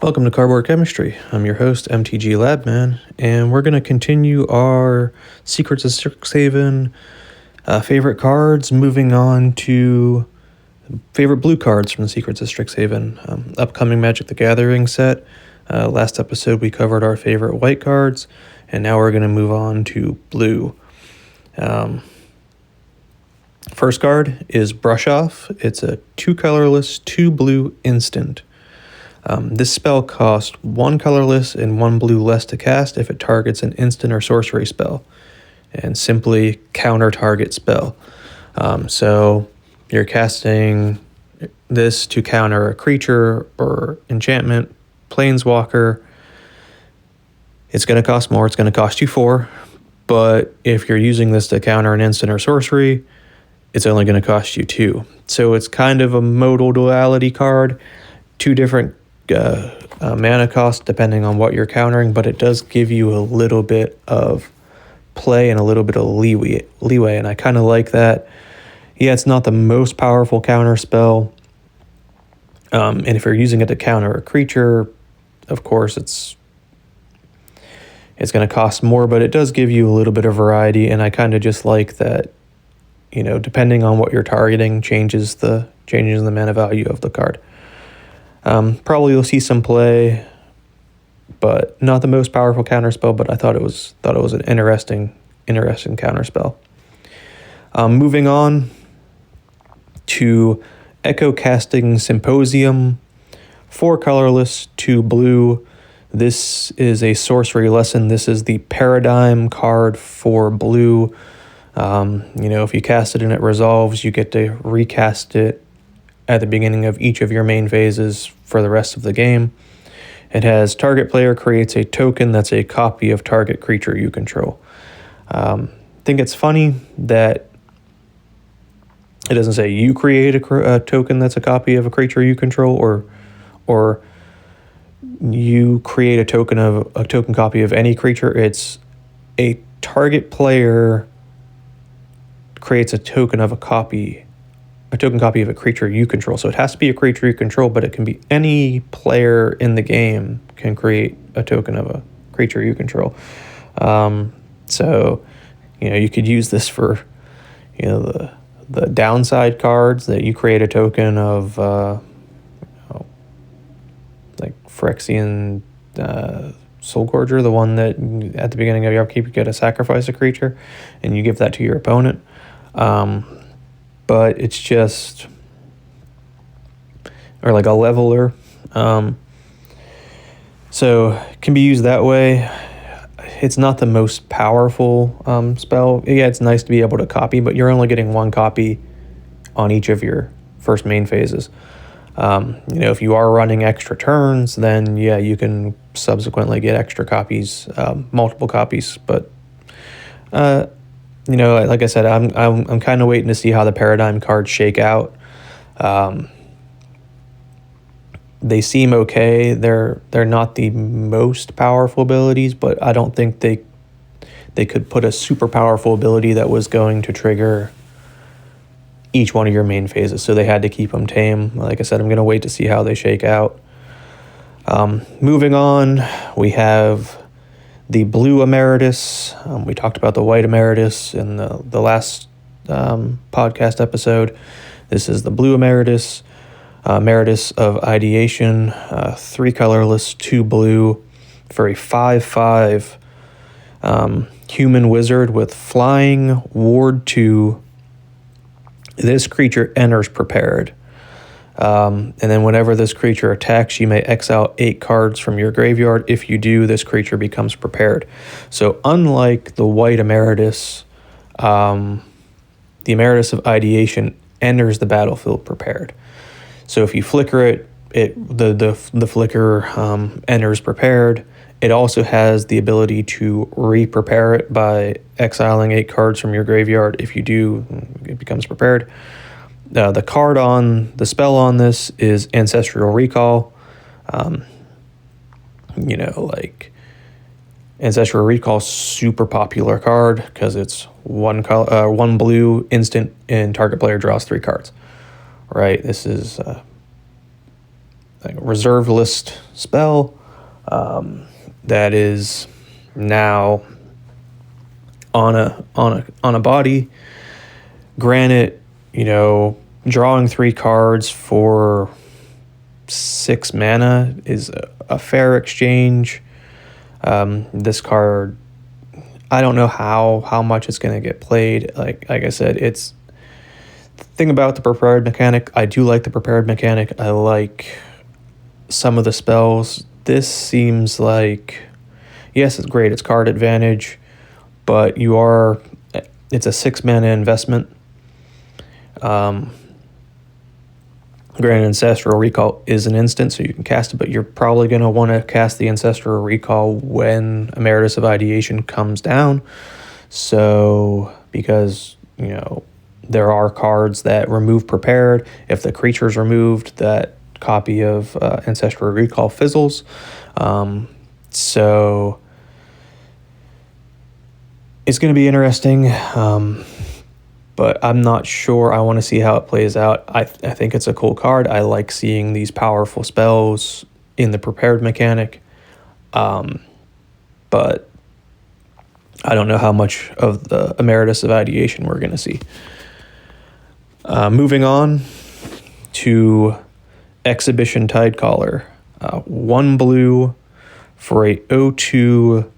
Welcome to Cardboard Chemistry. I'm your host, MTG Labman, and we're going to continue our Secrets of Strixhaven favorite cards, moving on to favorite blue cards from the Secrets of Strixhaven. Upcoming Magic the Gathering set. Last episode we covered our favorite white cards, and now we're going to move on to blue. First card is Brush Off. It's a 2 colorless, 2 blue instant. This spell costs 1 colorless and 1 blue less to cast if it targets an instant or sorcery spell, and simply counter target spell. So you're casting this to counter a creature or enchantment, planeswalker. It's going to cost more. It's going to cost you 4. But if you're using this to counter an instant or sorcery, it's only going to cost you 2. So it's kind of a modal duality card. 2 different mana cost depending on what you're countering, but it does give you a little bit of play and a little bit of leeway, and I kind of like that. Yeah, it's not the most powerful counter spell, and if you're using it to counter a creature, of course it's going to cost more, but it does give you a little bit of variety, and I kind of just like that, depending on what you're targeting, changes the mana value of the card. Probably you'll see some play, but not the most powerful counterspell, but I thought it was an interesting counterspell. Moving on to Echo Casting Symposium, 4 colorless, 2 blue. This is a sorcery lesson. This is the paradigm card for blue. If you cast it and it resolves, you get to recast it at the beginning of each of your main phases for the rest of the game. It has target player creates a token that's a copy of target creature you control. I think it's funny that it doesn't say you create a token that's a copy of a creature you control, or you create a token copy of any creature. It's a target player creates a token copy of a creature you control. So it has to be a creature you control, but it can be any player in the game can create a token of a creature you control. So you could use this for the downside cards that you create a token of, like Phyrexian Soulgorger, the one that at the beginning of your upkeep you get to sacrifice a creature, and you give that to your opponent. But it's just, or like a leveler. So it can be used that way. It's not the most powerful spell. Yeah, it's nice to be able to copy, but you're only getting 1 copy on each of your first main phases. If you are running extra turns, then yeah, you can subsequently get extra copies, multiple copies. But like I said, I'm kind of waiting to see how the paradigm cards shake out. They seem okay. They're not the most powerful abilities, but I don't think they could put a super powerful ability that was going to trigger each one of your main phases. So they had to keep them tame. Like I said, I'm going to wait to see how they shake out. Moving on, we have the blue Emeritus. We talked about the white Emeritus in the last podcast episode. This is the blue Emeritus. Emeritus of Ideation, 3 colorless, 2 blue, for a 5/5 human wizard with flying, ward 2. This creature enters prepared. And then whenever this creature attacks, you may exile 8 cards from your graveyard. If you do, this creature becomes prepared. So unlike the white Emeritus, the Emeritus of Ideation enters the battlefield prepared. So if you flicker it, the flicker enters prepared. It also has the ability to re-prepare it by exiling 8 cards from your graveyard. If you do, it becomes prepared. The spell on this is Ancestral Recall. Ancestral Recall, super popular card because it's 1 blue instant and target player draws 3 cards. Right, this is like a reserve list spell that is now on a body. Granted, drawing 3 cards for 6 mana is a fair exchange. This card, I don't know how much it's going to get played. Like I said, it's the thing about the prepared mechanic. I do like the prepared mechanic. I like some of the spells. This seems like, yes, it's great. It's card advantage, but it's a 6 mana investment. Granted, Ancestral Recall is an instant, so you can cast it, but you're probably going to want to cast the Ancestral Recall when Emeritus of Ideation comes down. So, because, there are cards that remove prepared. If the creature's removed, that copy of Ancestral Recall fizzles. So, it's going to be interesting. But I'm not sure. I want to see how it plays out. I think it's a cool card. I like seeing these powerful spells in the prepared mechanic. But I don't know how much of the Emeritus of Ideation we're going to see. Moving on to Exhibition Tidecaller. 1 blue for a 0/2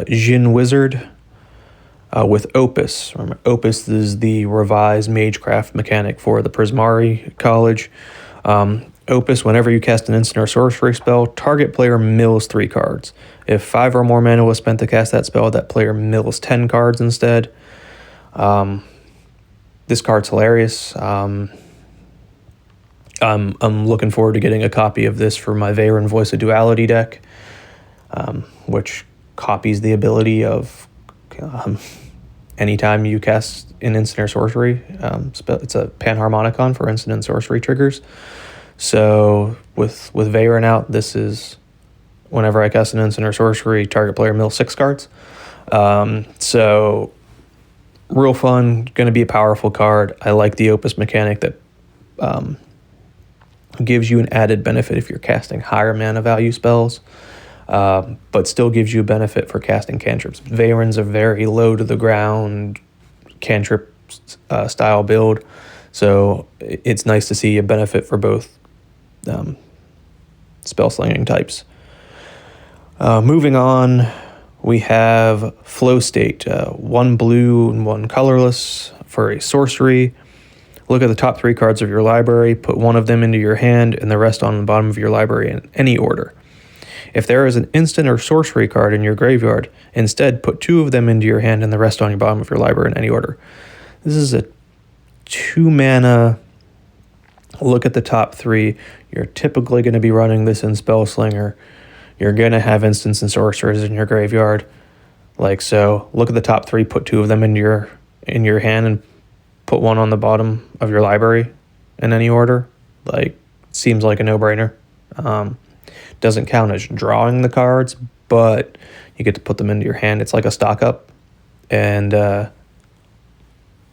Djinn Wizard. With Opus. Remember, Opus is the revised Magecraft mechanic for the Prismari College. Opus, whenever you cast an instant or sorcery spell, target player mills 3 cards. If 5 or more mana was spent to cast that spell, that player mills 10 cards instead. This card's hilarious. I'm looking forward to getting a copy of this for my Veyron Voice of Duality deck, which copies the ability of anytime you cast an instant or sorcery. It's a Panharmonicon for instant and sorcery triggers. So with Veyron out, this is whenever I cast an instant or sorcery, target player mills 6 cards. So real fun, going to be a powerful card. I like the Opus mechanic that gives you an added benefit if you're casting higher mana value spells. But still gives you a benefit for casting cantrips. Veyron's a very low to the ground cantrip style build, so it's nice to see a benefit for both spell slinging types. Moving on, we have Flow State, 1 blue and 1 colorless for a sorcery. Look at the top 3 cards of your library, put 1 of them into your hand and the rest on the bottom of your library in any order. If there is an instant or sorcery card in your graveyard, instead put 2 of them into your hand and the rest on your bottom of your library in any order. This is a 2 mana. Look at the top 3. You're typically going to be running this in Spellslinger. You're going to have instants and sorcerers in your graveyard. Like so. Look at the top 3, put 2 of them in your hand and put 1 on the bottom of your library in any order. Like, seems like a no-brainer. Doesn't count as drawing the cards, but you get to put them into your hand. It's like a stock up, and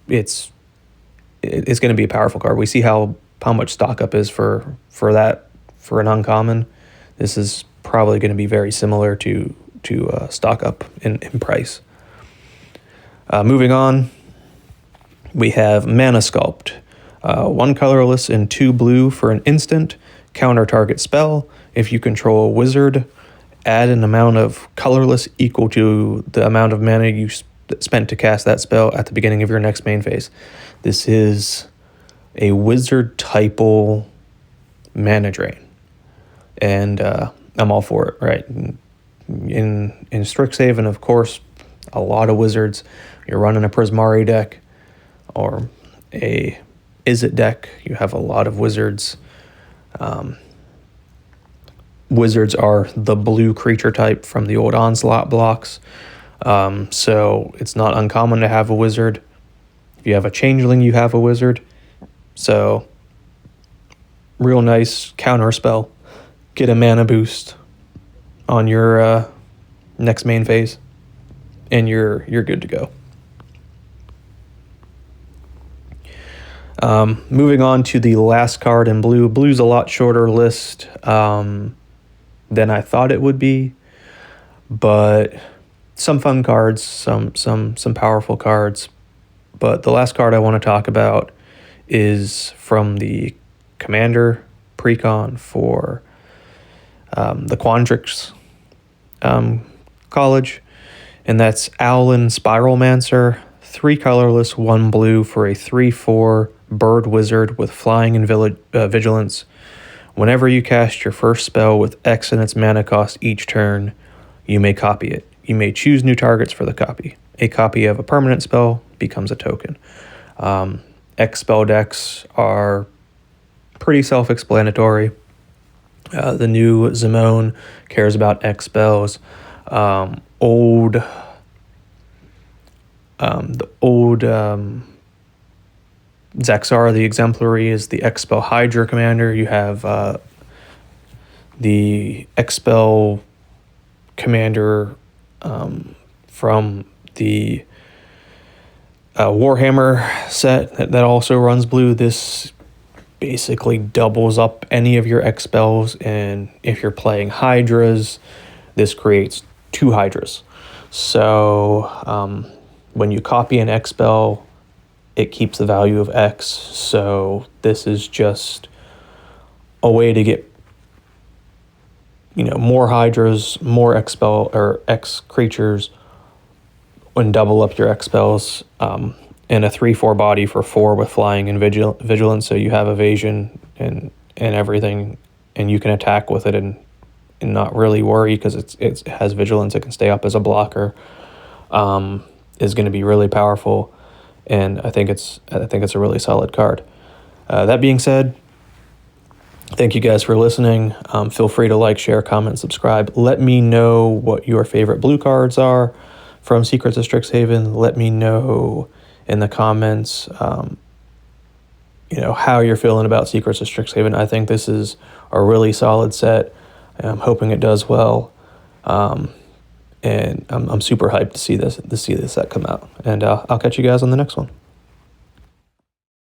it's going to be a powerful card. We see how much stock up is for an uncommon. This is probably going to be very similar to stock up in price. Moving on, we have Mana Sculpt, 1 colorless and 2 blue for an instant. Counter target spell. If you control a wizard, add an amount of colorless equal to the amount of mana you spent to cast that spell at the beginning of your next main phase. This is a wizard typal mana drain, and I'm all for it. Right in Strixhaven, of course, a lot of wizards. You're running a Prismari deck or a Izzet deck. You have a lot of wizards. Wizards are the blue creature type from the old Onslaught blocks, so it's not uncommon to have a wizard. If you have a changeling, you have a wizard. So real nice counter spell. Get a mana boost on your next main phase, and you're good to go. Moving on to the last card in blue. Blue's a lot shorter list than I thought it would be, but some fun cards, some powerful cards. But the last card I want to talk about is from the Commander Precon for the Quandrix College, and that's Owlin Spiralmancer, 3 colorless, 1 blue for a 3/4 bird wizard with flying and vigilance. Whenever you cast your first spell with X in its mana cost each turn, you may copy it. You may choose new targets for the copy. A copy of a permanent spell becomes a token. X spell decks are pretty self-explanatory. The new Zimone cares about X spells. The old Zaxara the Exemplary is the X spell Hydra commander. You have the X spell commander from the Warhammer set that also runs blue. This basically doubles up any of your X spells, and if you're playing Hydras, this creates 2 Hydras. So when you copy an X spell, it keeps the value of X. So this is just a way to get more Hydras, more X spell or X creatures, and double up your X spells. And a 3/4 body for 4 with flying and vigilance, so you have evasion and everything, and you can attack with it and not really worry because it has vigilance. It can stay up as a blocker. Is going to be really powerful, and I think it's a really solid card. That being said, thank you guys for listening. Feel free to like, share, comment, subscribe. Let me know what your favorite blue cards are from Secrets of Strixhaven. Let me know in the comments, how you're feeling about Secrets of Strixhaven. I think this is a really solid set. I'm hoping it does well, and I'm super hyped to see this set come out. And I'll catch you guys on the next one.